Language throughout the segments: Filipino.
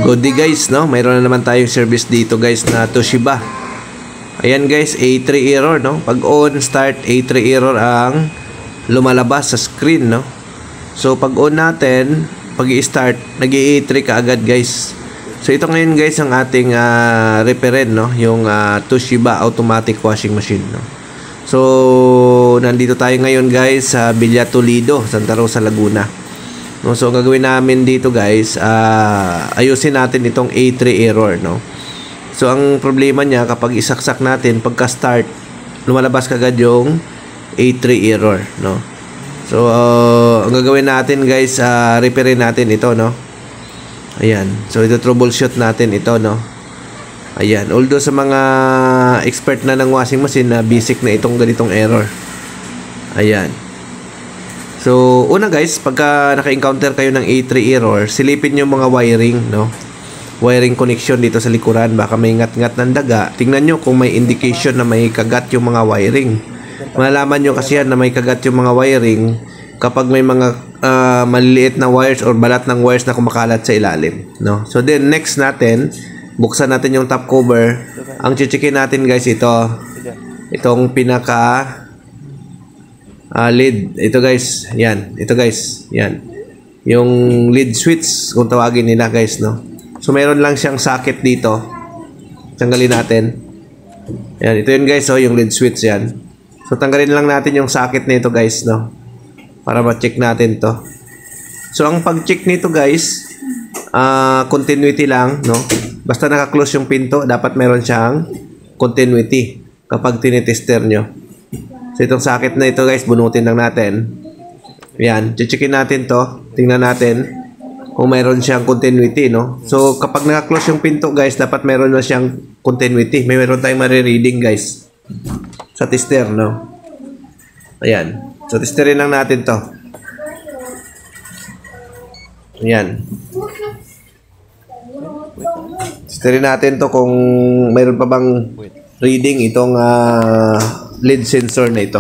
Good day guys, no? Mayroon na naman tayong service dito guys na Toshiba. Ayan guys, A3 error, no? Pag on, start, A3 error ang lumalabas sa screen, no? So pag on natin, pag i-start, nag-A3 ka agad guys. So ito ngayon guys ang ating referent, no? Yung Toshiba automatic washing machine, no? So nandito tayo ngayon guys sa Villa Toledo, Santa Rosa, Laguna. No, so ang gagawin namin dito guys, ayusin natin itong A3 error, no. So ang problema niya kapag isaksak natin pagka-start, lumalabas kagad yung A3 error, no. So ang gagawin natin guys, repairin natin ito, no. Ayan. So ito troubleshoot natin ito, no. Ayan. Although sa mga expert na ng washing machine na basic na itong ganitong error. Ayan. So, una guys, pagka naka-encounter kayo ng A3 error, silipin yung mga wiring, no? Wiring connection dito sa likuran, baka may ngat-ngat ng daga. Tingnan nyo kung may indication na may kagat yung mga wiring. Malalaman nyo kasi yan na may kagat yung mga wiring kapag may mga maliliit na wires or balat ng wires na kumakalat sa ilalim, no? So then, next natin, buksan natin yung top cover. Ang chichikin natin guys, itong pinaka lid, ito guys, yan, ito guys, yan, yung lid switch kung tawagin nila guys, no. So meron lang siyang socket dito, tanggalin natin, yan, ito yun guys, oh, yung lid switch yan. So tanggalin lang natin yung socket nito guys, no, para ma-check natin to. So ang pag-check nito guys, continuity lang, no, basta naka-close yung pinto, dapat meron siyang continuity kapag tinitester nyo. So itong socket na ito guys, bunutin lang natin. Yan, checkin natin to. Tingnan natin kung mayroon siyang continuity, no? So kapag naka-close yung pinto guys, dapat mayroon na siyang continuity. Mayroon tayong marireading guys sa tester, no? Ayan. So testerin lang natin to. Ayan. Testerin natin to kung mayroon pa bang reading itong lid sensor na ito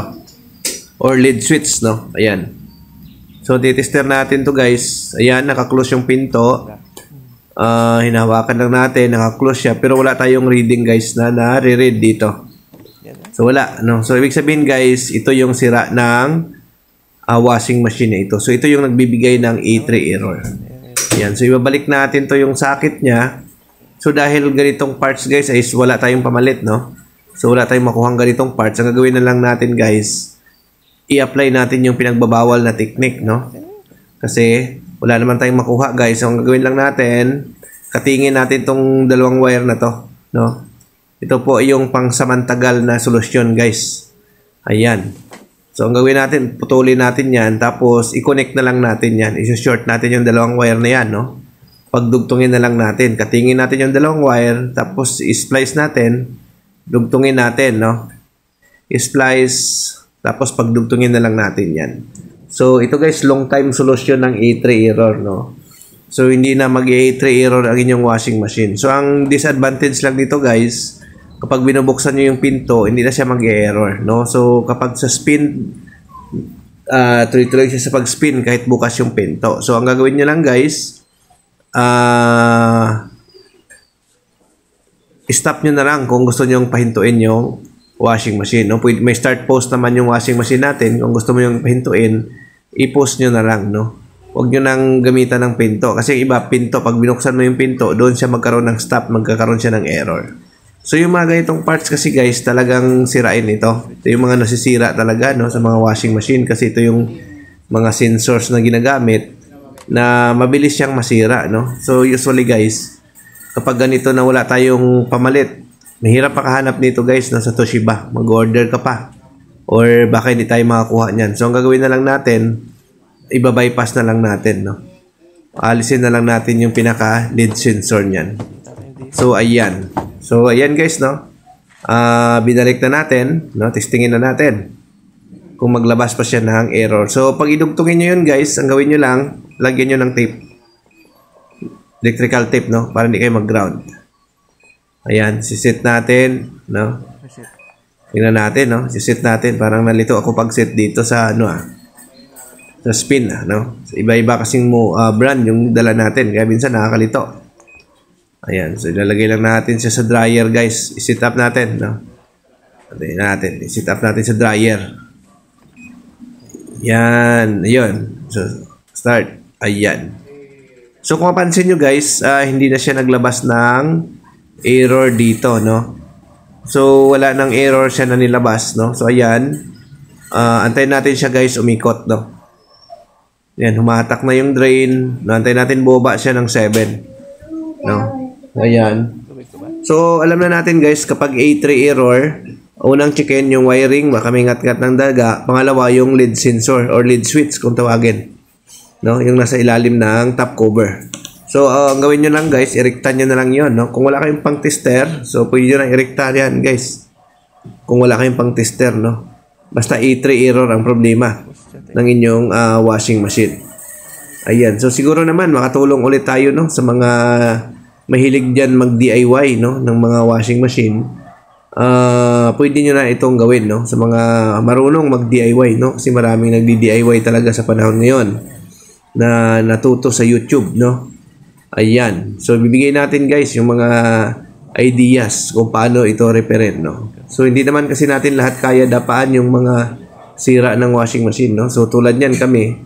or lid switch, no. Ayan. So titester natin to guys. Ayan, naka-close yung pinto. Hinahawakan lang natin, naka-close siya pero wala tayong reading guys na nare-read dito. So wala, no. So ibig sabihin guys, ito yung sira ng washing machine na ito. So ito yung nagbibigay ng A3 error. Ayan. So ibabalik natin to yung socket niya. So dahil ganitong parts guys ay wala tayong pamalit, no. So wala tayong makuhang ganitong parts. Ang gagawin na lang natin guys, i-apply natin yung pinagbabawal na technique, no? Kasi wala naman tayong makuha guys. So ang gagawin lang natin, katingin natin tong dalawang wire na to, no? Ito po yung pangsamantagal na solusyon guys. Ayan. So ang gagawin natin, putulin natin yan, tapos i-connect na lang natin yan. I-short natin yung dalawang wire na yan, no? Pagdugtungin na lang natin. Katingin natin yung dalawang wire, tapos i-splice natin. Dugtungin natin, no? I-splice, tapos pagdugtungin na lang natin yan. So, ito guys, long time solution ng A3 error, no? So, hindi na mag-A3 error ang inyong washing machine. So, ang disadvantage lang dito guys, kapag binubuksan nyo yung pinto, hindi na siya mag-error, no? So, kapag sa spin, tuloy-tuloy siya sa pag-spin kahit bukas yung pinto. So, ang gagawin nyo lang guys, stop nyo na lang kung gusto nyo pahintuin yung washing machine, no? May start post naman yung washing machine natin. Kung gusto mo yung pahintuin, i-post nyo na lang, no? Huwag nyo nang gamitan ng pinto. Kasi iba, pinto, pag binuksan mo yung pinto, doon siya magkaroon ng stop, magkakaroon siya ng error. So yung mga ganitong parts kasi guys, talagang sirain ito. Ito yung mga nasisira talaga, no? Sa mga washing machine. Kasi ito yung mga sensors na ginagamit na mabilis siyang masira, no? So usually guys, kapag ganito na wala tayong pamalit, mahirap makahanap nito guys na sa Toshiba. Mag-order ka pa. Or baka hindi tayo makakuha niyan. So ang gagawin na lang natin, iba-bypass na lang natin, no? Alisin na lang natin yung pinaka-lid sensor niyan. So ayan. So ayan guys, no? Binalik na natin, no? Testingin na natin kung maglabas pa siya ng error. So pag idugtungin nyo yun guys, ang gawin nyo lang, lagyan nyo ng tape. Electrical tape, no? Para hindi kayo mag-ground. Ayan, sisit natin, no? Tingnan natin, no? Sisit natin. Parang nalito ako pag-set dito sa, ano sa spin, no? So, iba-iba kasing brand yung dala natin, kaya minsan nakakalito. Ayan, so ilalagay lang natin siya sa dryer, guys. I-set up natin, no? I-set up natin sa dryer. Yan, ayun. So, start. Ayan. So, kung mapansin nyo, guys, hindi na siya naglabas ng error dito, no? So, wala nang error siya na nilabas, no? So, ayan. Antayin natin siya, guys, umikot, no? Yan, humatak na yung drain. Antayin natin boba siya ng 7. No? Ayan. So, alam na natin, guys, kapag A3 error, unang checkin yung wiring, baka may ngat-ngat ng daga. Pangalawa, yung lead sensor or lead switch kung tawagin. No? Yung nasa ilalim ng top cover. So, ang gawin nyo lang, guys, irekta nyo na lang yun. No? Kung wala kayong pang-tester, so pwede nyo na irekta yan, guys. Kung wala kayong pang-tester, no? Basta A3 error ang problema ng inyong washing machine. Ayan. So, siguro naman, makatulong ulit tayo, no? Sa mga mahilig dyan mag-DIY, no? Ng mga washing machine. Pwede nyo na itong gawin, no? Sa mga marunong mag-DIY, no? Kasi maraming nagdi-DIY talaga sa panahon ngayon na natuto sa YouTube, no? Ayan. So, bibigay natin, guys, yung mga ideas kung paano ito repair, no? So, hindi naman kasi natin lahat kaya dapaan yung mga sira ng washing machine, no? So, tulad yan kami,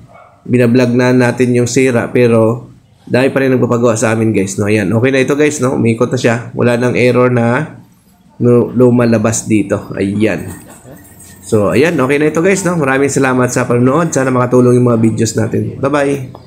binablog na natin yung sira, pero dahil pa rin nagpapagawa sa amin, guys, no? Ayan. Okay na ito, guys, no? Umikot na siya. Wala nang error na lumalabas dito. Ayan. So, ayan. Okay na ito, guys, no? Maraming salamat sa panonood. Sana makatulong yung mga videos natin. Bye-bye!